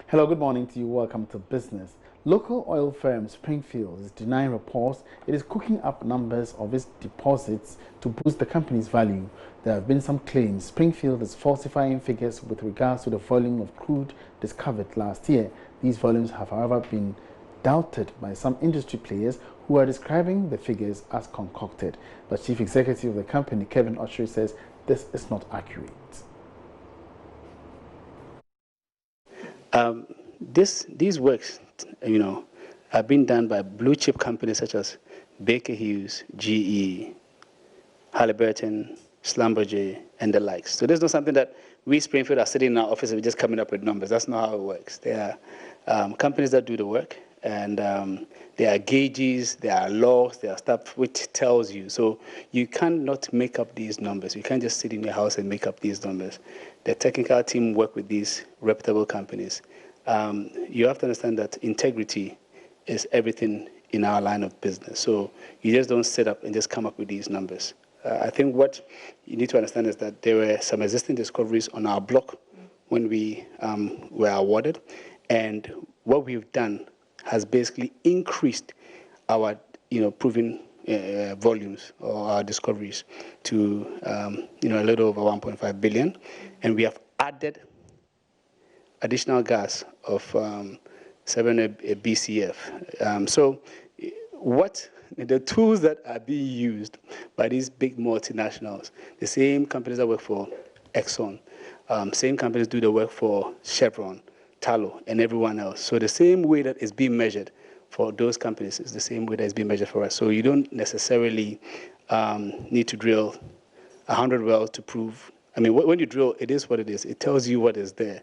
Hello, good morning to you. Welcome to business. Local oil firm Springfield is denying reports it is cooking up numbers of its deposits to boost the company's value. There have been some claims Springfield is falsifying figures with regards to the volume of crude discovered last year. These volumes have, however, been doubted by some industry players who are describing the figures as concocted. But Chief Executive of the company, Kevin Ochery, says this is not accurate. These works, are being done by blue chip companies such as Baker Hughes, GE, Halliburton, Schlumberger, and the likes. So there's not something that we Springfield are sitting in our office and we're just coming up with numbers. That's not how it works. There are companies that do the work, and there are gauges, there are logs, there are stuff which tells you. So you cannot make up these numbers. You can't just sit in your house and make up these numbers. The technical team work with these reputable companies. You have to understand that integrity is everything in our line of business. So you just don't sit up and just come up with these numbers. I think what you need to understand is that there were some existing discoveries on our block when we were awarded, and what we've done has basically increased our proven volumes or our discoveries to a little over 1.5 billion, and we have added additional gas of 7 BCF. So what the tools that are being used by these big multinationals, the same companies that work for Exxon, same companies do the work for Chevron, Tullow, and everyone else. So the same way that is being measured for those companies is the same way that is being measured for us. So you don't necessarily need to drill 100 wells to prove. I mean, when you drill, it is what it is. It tells you what is there.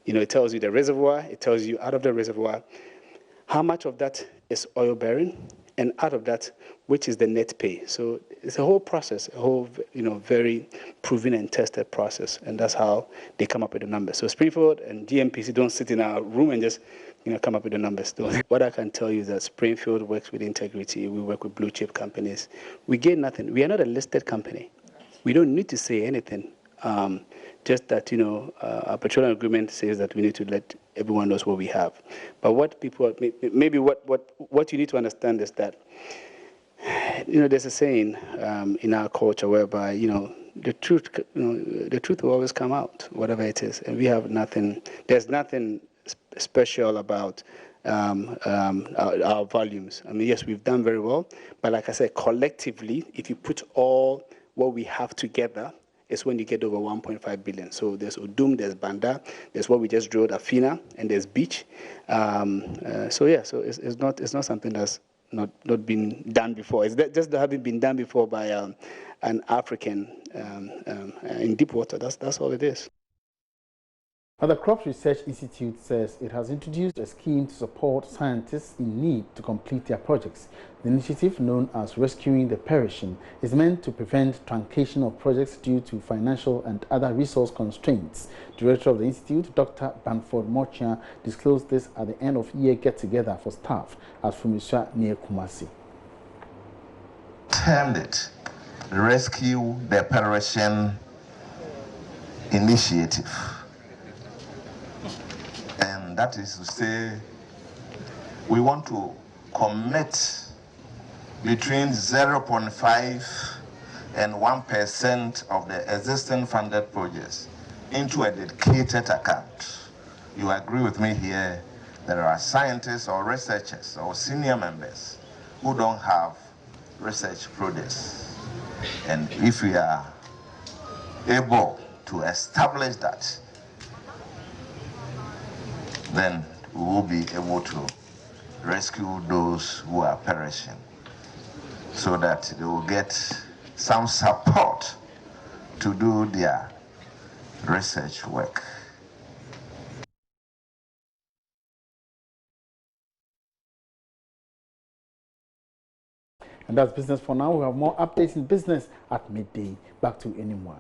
It tells you the reservoir. It tells you out of the reservoir how much of that is oil bearing, and out of that, which is the net pay. So it's a whole process, a whole very proven and tested process, and that's how they come up with the numbers. So Springfield and GMPC don't sit in our room and just come up with the numbers. What I can tell you is that Springfield works with integrity. We work with blue chip companies. We gain nothing. We are not a listed company. We don't need to say anything. Just that our petroleum agreement says that we need to let everyone knows what we have. But what people maybe what you need to understand is that there's a saying in our culture whereby the truth will always come out, whatever it is, and we have nothing. There's nothing special about our volumes. I mean, yes, we've done very well, but like I said, collectively, if you put all what we have together, is when you get over 1.5 billion. So there's Udum, there's Banda, there's what we just drilled at Fina, and there's Beach. So it's not something that's not been done before. It's just that having been done before by an African in deep water. That's all it is. Now, the Crops Research Institute says it has introduced a scheme to support scientists in need to complete their projects. The initiative, known as Rescuing the Perishing, is meant to prevent truncation of projects due to financial and other resource constraints. Director of the Institute, Dr. Banford Mochia, disclosed this at the end of year get-together for staff at Fumiswa near Kumasi. Termed it Rescue the Perishing Initiative. And that is to say, we want to commit between 0.5 and 1% of the existing funded projects into a dedicated account. You agree with me here, there are scientists or researchers or senior members who don't have research projects. And if we are able to establish that, then we will be able to rescue those who are perishing so that they will get some support to do their research work. And that's business for now. We have more updates in business at midday. Back to Enimwa.